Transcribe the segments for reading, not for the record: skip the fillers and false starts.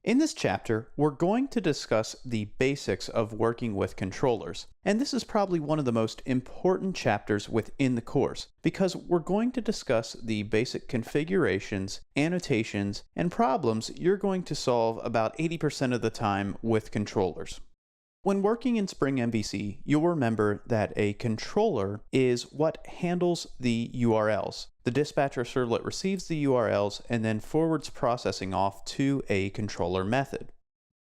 In this chapter, we're going to discuss the basics of working with controllers, and this is probably one of the most important chapters within the course because we're going to discuss the basic configurations, annotations, and problems you're going to solve about 80% of the time with controllers. When working in Spring MVC, you'll remember that a controller is what handles the URLs. The dispatcher servlet receives the URLs and then forwards processing off to a controller method.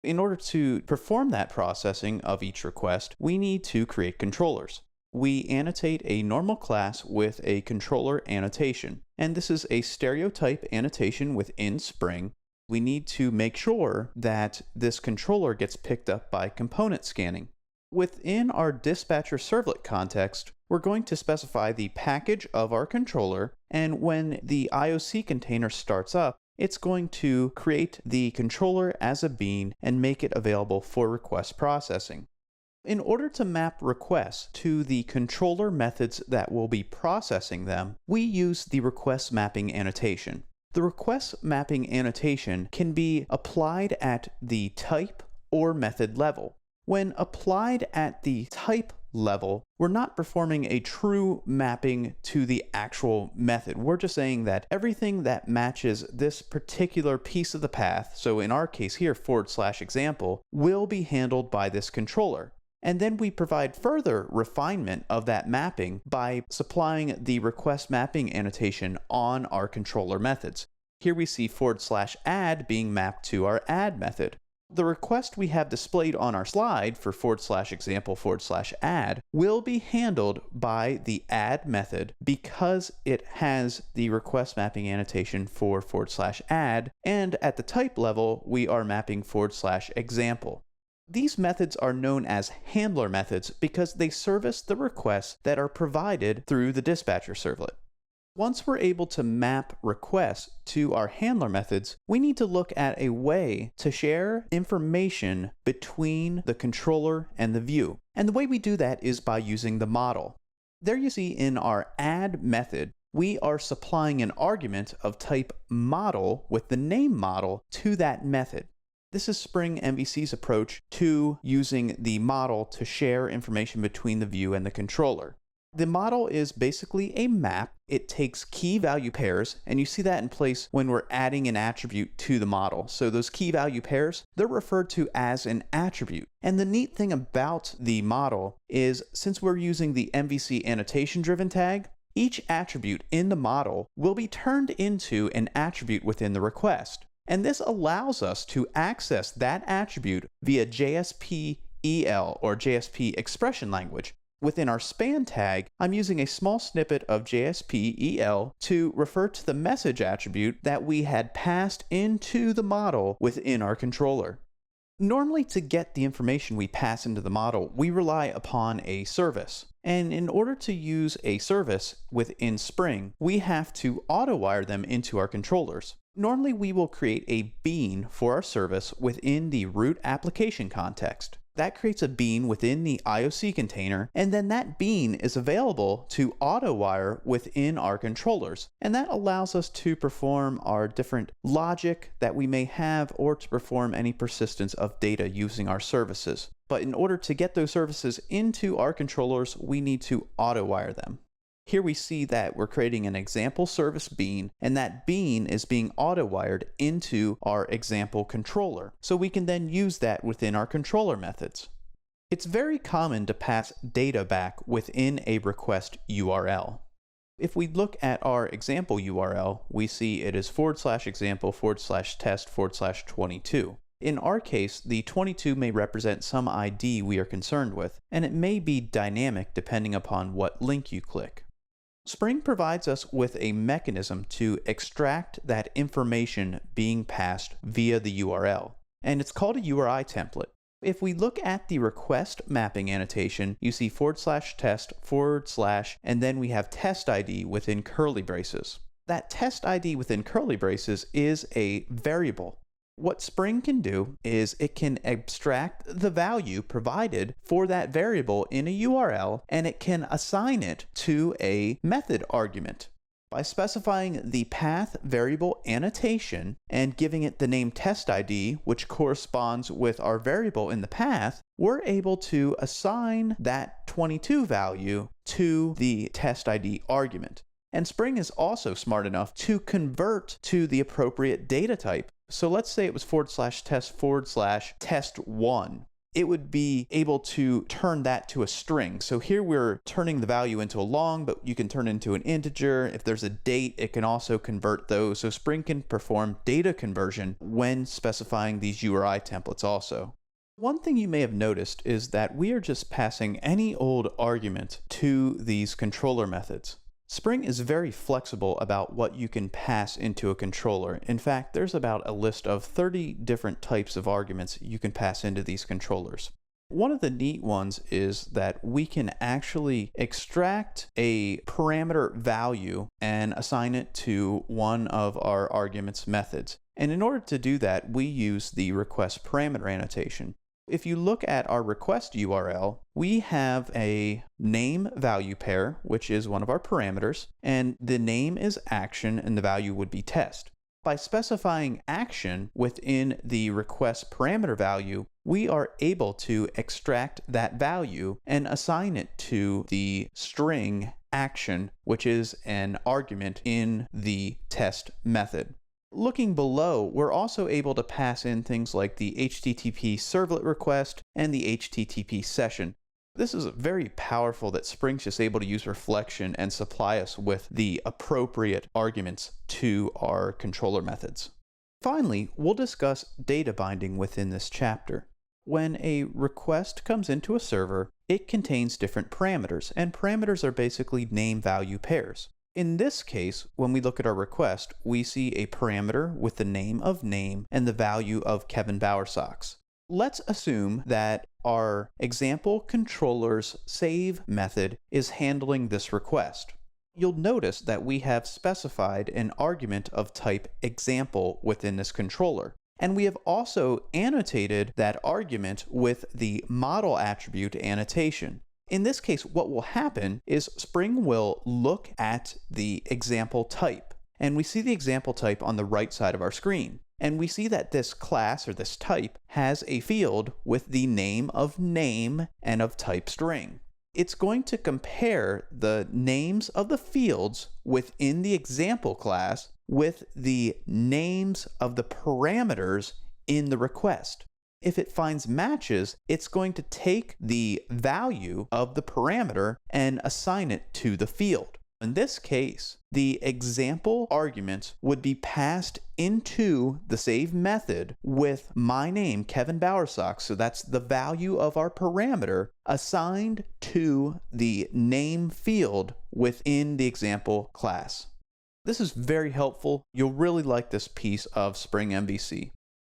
In order to perform that processing of each request, we need to create controllers. We annotate a normal class with a controller annotation, and this is a stereotype annotation within Spring. We need to make sure that this controller gets picked up by component scanning. Within our dispatcher servlet context, we're going to specify the package of our controller, and when the IOC container starts up, it's going to create the controller as a bean and make it available for request processing. In order to map requests to the controller methods that will be processing them, we use the request mapping annotation. The request mapping annotation can be applied at the type or method level. When applied at the type level, we're not performing a true mapping to the actual method. We're just saying that everything that matches this particular piece of the path, so in our case here, /example, will be handled by this controller. And then we provide further refinement of that mapping by supplying the request mapping annotation on our controller methods. Here we see /add being mapped to our add method. The request we have displayed on our slide for /example /add will be handled by the add method because it has the request mapping annotation for /add, and at the type level we are mapping /example. These methods are known as handler methods because they service the requests that are provided through the dispatcher servlet. Once we're able to map requests to our handler methods, we need to look at a way to share information between the controller and the view. And the way we do that is by using the model. There you see in our add method, we are supplying an argument of type model with the name model to that method. This is Spring MVC's approach to using the model to share information between the view and the controller. The model is basically a map. It takes key value pairs, and you see that in place when we're adding an attribute to the model. So those key value pairs, they're referred to as an attribute. And the neat thing about the model is since we're using the MVC annotation driven tag, each attribute in the model will be turned into an attribute within the request. And this allows us to access that attribute via JSP-EL or JSP expression language. Within our span tag, I'm using a small snippet of JSP-EL to refer to the message attribute that we had passed into the model within our controller. Normally, to get the information we pass into the model, we rely upon a service. And in order to use a service within Spring, we have to auto-wire them into our controllers. Normally, we will create a bean for our service within the root application context. That creates a bean within the IOC container, and then that bean is available to auto-wire within our controllers. And that allows us to perform our different logic that we may have or to perform any persistence of data using our services. But in order to get those services into our controllers, we need to auto-wire them. Here we see that we're creating an example service bean, and that bean is being auto-wired into our example controller. So we can then use that within our controller methods. It's very common to pass data back within a request URL. If we look at our example URL, we see it is /example /test /22. In our case, the 22 may represent some ID we are concerned with, and it may be dynamic depending upon what link you click. Spring provides us with a mechanism to extract that information being passed via the URL, and it's called a URI template. If we look at the request mapping annotation, you see /test/ and then we have test ID within curly braces. That test ID within curly braces is a variable. What Spring can do is it can abstract the value provided for that variable in a URL, and it can assign it to a method argument. By specifying the path variable annotation and giving it the name test ID, which corresponds with our variable in the path, we're able to assign that 22 value to the test ID argument. And Spring is also smart enough to convert to the appropriate data type. So let's say it was /test/test1. It would be able to turn that to a string. So here we're turning the value into a long, but you can turn it into an integer. If there's a date, it can also convert those. So Spring can perform data conversion when specifying these URI templates also. One thing you may have noticed is that we are just passing any old argument to these controller methods. Spring is very flexible about what you can pass into a controller. In fact, there's about a list of 30 different types of arguments you can pass into these controllers. One of the neat ones is that we can actually extract a parameter value and assign it to one of our argument's methods. And in order to do that, we use the request parameter annotation. If you look at our request URL, we have a name value pair, which is one of our parameters, and the name is action and the value would be test. By specifying action within the request parameter value, we are able to extract that value and assign it to the string action, which is an argument in the test method. Looking below, we're also able to pass in things like the HTTP servlet request and the HTTP session. This is very powerful that Spring's just able to use reflection and supply us with the appropriate arguments to our controller methods. Finally, we'll discuss data binding within this chapter. When a request comes into a server, it contains different parameters, and parameters are basically name-value pairs. In this case, when we look at our request, we see a parameter with the name of name and the value of Kevin Bowersox. Let's assume that our example controller's save method is handling this request. You'll notice that we have specified an argument of type example within this controller. And we have also annotated that argument with the model attribute annotation. In this case, what will happen is Spring will look at the example type, and we see the example type on the right side of our screen. And we see that this class or this type has a field with the name of name and of type string. It's going to compare the names of the fields within the example class with the names of the parameters in the request. If it finds matches, it's going to take the value of the parameter and assign it to the field. In this case, the example argument would be passed into the save method with my name, Kevin Bowersox, so that's the value of our parameter, assigned to the name field within the example class. This is very helpful. You'll really like this piece of Spring MVC.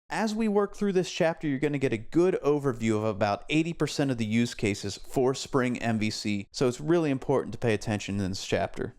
As we work through this chapter, you're going to get a good overview of about 80% of the use cases for Spring MVC, so it's really important to pay attention in this chapter.